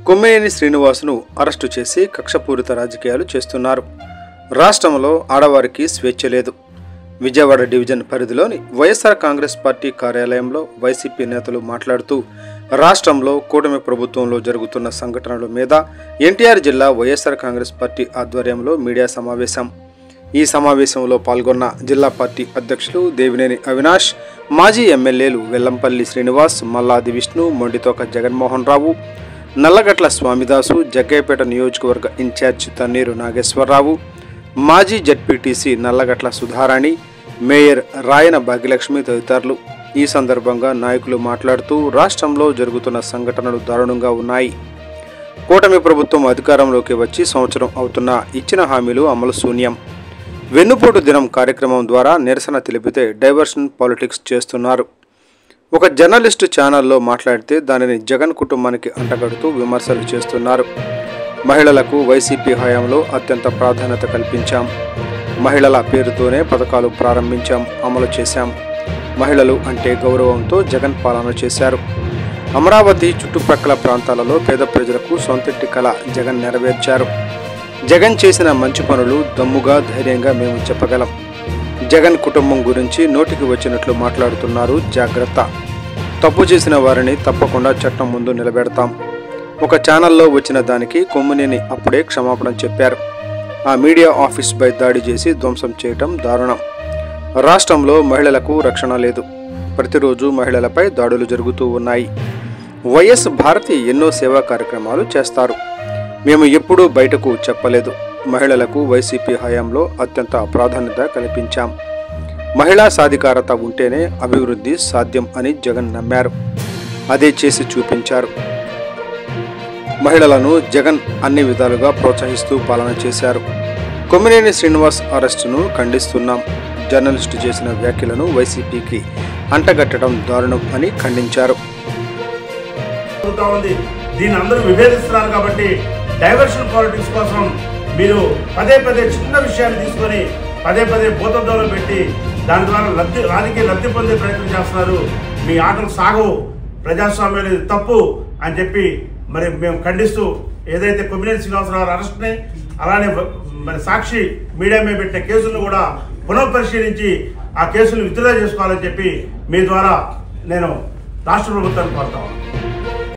Kommineni శ్రీనివాస్ను arrest చేసి కక్షపూరిత రాజకీయాలు చేస్తున్నారు. రాష్ట్రంలో ఆడవారికి స్వేచ్ఛ లేదు. విజయవాడ డివిజన్ పరిధిలోని వైఎస్ఆర్ కాంగ్రెస్ పార్టీ కార్యాలయంలో వైసీపీ నేతలు మాట్లాడుతూ రాష్ట్రంలో కూటమి ప్రభుత్వంలో జరుగుతున్న సంఘటనల మీద ఎన్టీఆర్ జిల్లా వైఎస్ఆర్ కాంగ్రెస్ పార్టీ ఆధ్వర్యంలో మీడియా సమావేశం. ఈ సమావేశంలో పాల్గొన్న జిల్లా పార్టీ అధ్యక్షులు దేవినేని అవినాష్, మాజీ ఎమ్మెల్యేలు వెల్లంపల్లి శ్రీనివాస్, మల్లాది విష్ణు, మొండితోక జగన్మోహన్ రావు, నల్లగట్ల స్వామిదాసు, జగ్గయ్యపేట నియోజకవర్గ ఇన్ఛార్జ్ తన్నీరు నాగేశ్వరరావు, మాజీ జడ్పీటీసీ నల్లగట్ల సుధారాణి, మేయర్ రాయన భాగ్యలక్ష్మి తదితరులు. ఈ సందర్భంగా నాయకులు మాట్లాడుతూ రాష్ట్రంలో జరుగుతున్న సంఘటనలు దారుణంగా ఉన్నాయి. కూటమి ప్రభుత్వం అధికారంలోకి వచ్చి సంవత్సరం అవుతున్నా ఇచ్చిన హామీలు అమలు శూన్యం. వెన్నుపోటు దినం కార్యక్రమం ద్వారా నిరసన తెలిపితే డైవర్షన్ పాలిటిక్స్ చేస్తున్నారు. ఒక జర్నలిస్టు ఛానల్లో మాట్లాడితే దానిని జగన్ కుటుంబానికి అంటగడుతూ విమర్శలు చేస్తున్నారు. మహిళలకు వైసీపీ హయాంలో అత్యంత ప్రాధాన్యత కల్పించాం. మహిళల పేరుతోనే పథకాలు ప్రారంభించాం, అమలు చేశాం. మహిళలు అంటే గౌరవంతో జగన్ పాలన చేశారు. అమరావతి చుట్టుప్రక్కల ప్రాంతాలలో పేద ప్రజలకు సొంతింటి కల జగన్ నెరవేర్చారు. జగన్ చేసిన మంచి పనులు దమ్ముగా ధైర్యంగా మేము చెప్పగలం. జగన్ కుటుంబం గురించి నోటికి వచ్చినట్లు మాట్లాడుతున్నారు. జాగ్రత్త. తప్పు చేసిన వారిని తప్పకుండా చట్టం ముందు నిలబెడతాం. ఒక ఛానల్లో వచ్చిన దానికి కొమ్మినేని అప్పుడే క్షమాపణ చెప్పారు. ఆ మీడియా ఆఫీస్పై దాడి చేసి ధ్వంసం చేయటం దారుణం. రాష్ట్రంలో మహిళలకు రక్షణ లేదు. ప్రతిరోజు మహిళలపై దాడులు జరుగుతూ ఉన్నాయి. వైఎస్ భారతి ఎన్నో సేవా కార్యక్రమాలు చేస్తారు. మేము ఎప్పుడూ బయటకు చెప్పలేదు. మహిళలకు వైసీపీ హయాంలో అత్యంత ప్రాధాన్యత కల్పించాం. మహిళా సాధికారత ఉంటేనే అభివృద్ధి సాధ్యం అని జగన్ నమ్మారు. అదే చేసి చూపించారు. మహిళలను జగన్ అన్ని విధాలుగా ప్రోత్సహిస్తూ పాలన చేశారు. కొమ్మినేని శ్రీనివాస్ అరెస్టును ఖండిస్తున్నాం. జర్నలిస్టు చేసిన వ్యాఖ్యలను వైసీపీకి అంటగట్టడం దారుణం అని ఖండించారు. దీన్ని అందరూ విభేదిస్తున్నారు కాబట్టి డైవర్షన్ పాలిటిక్స్ కోసం మీరు పదే పదే చిన్న విషయాన్ని తీసుకొని పదే పదే భూతద్దంలో పెట్టి దాని ద్వారా రాజకీయ లబ్ధి పొందే ప్రయత్నం చేస్తున్నారు. మీ ఆటలు సాగవు, ప్రజాస్వామ్యం అనేది తప్పు అని చెప్పి మరి మేము ఖండిస్తూ ఏదైతే కొమ్మినేని శ్రీనివాసరావు అరెస్ట్ని అలానే మరి సాక్షి మీడియా మీద పెట్టిన కేసులను కూడా పునఃపరిశీలించి ఆ కేసులను విత్డ్రా చేసుకోవాలని చెప్పి మీ ద్వారా నేను రాష్ట్ర ప్రభుత్వాన్ని కోరుతాను.